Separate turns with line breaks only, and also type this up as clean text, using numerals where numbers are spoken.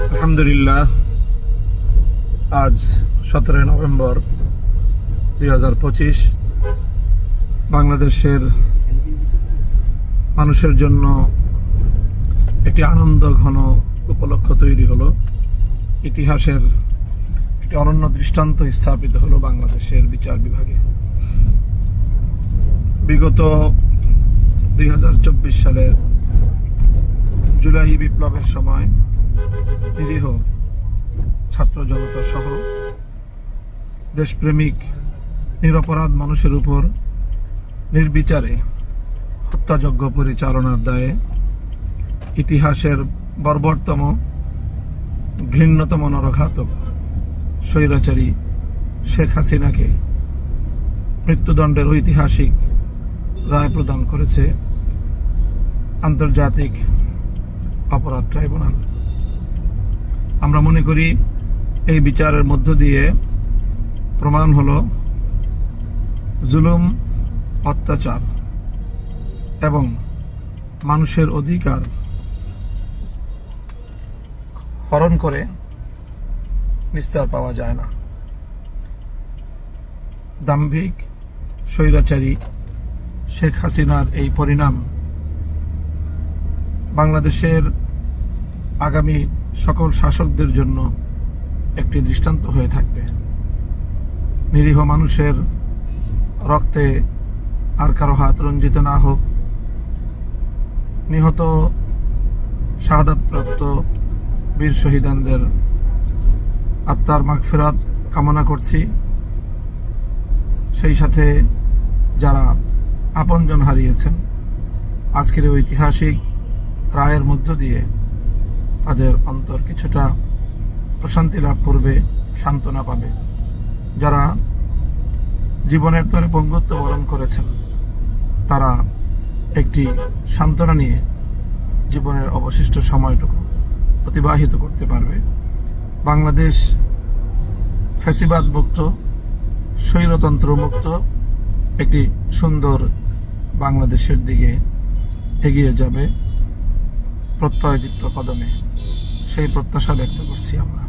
আলহামদুলিল্লাহ, আজ 17 নভেম্বর 2025 বাংলাদেশের মানুষের জন্য একটি আনন্দ ঘন উপলক্ষ তৈরি হলো। ইতিহাসের একটি অনন্য দৃষ্টান্ত স্থাপিত হলো বাংলাদেশের বিচার বিভাগে। বিগত 2024 সালের জুলাই বিপ্লবের সময় নিরীহ ছাত্র জনতা সহ দেশপ্রেমিক নিরপরাধ মানুষের উপর নির্বিচারে হত্যাযজ্ঞ পরিচালনার দায়ে ইতিহাসের বর্বরতম ঘৃণ্যতম নরঘাতক স্বৈরাচারী শেখ হাসিনাকে মৃত্যুদণ্ডের ঐতিহাসিক রায় প্রদান করেছে আন্তর্জাতিক অপরাধ ট্রাইব্যুনাল। আমরা মনে করি এই বিচারের মধ্য দিয়ে প্রমাণ হলো জুলুম, অত্যাচার এবং মানুষের অধিকার হরণ করে নিস্তার পাওয়া যায় না। দাম্ভিক স্বৈরাচারী শেখ হাসিনার এই পরিণাম বাংলাদেশের আগামী সকল শাসকদের জন্য একটি দৃষ্টান্ত হয়ে থাকবে। নিরীহ মানুষের রক্তে আর কারো হাত রঞ্জিত না হোক। নিহত শাহাদাতপ্রাপ্ত বীর শহীদানদের আত্মার মাগফিরাত কামনা করছি। সেই সাথে যারা আপনজন হারিয়েছেন, আজকের ঐতিহাসিক রায়ের মধ্য দিয়ে তাদের অন্তর কিছুটা প্রশান্তি লাভ করবে, সান্ত্বনা পাবে। যারা জীবনের তরে পঙ্গুত্ব বরণ করেছেন, তারা একটি সান্ত্বনা নিয়ে জীবনের অবশিষ্ট সময়টুকু অতিবাহিত করতে পারবে। বাংলাদেশ ফ্যাসিবাদ মুক্ত, স্বৈরতন্ত্র মুক্ত একটি সুন্দর বাংলাদেশের দিকে এগিয়ে যাবে প্রত্যয়দীপ্ত কদমে। সেই প্রত্যাশা ব্যক্ত করছি আমরা।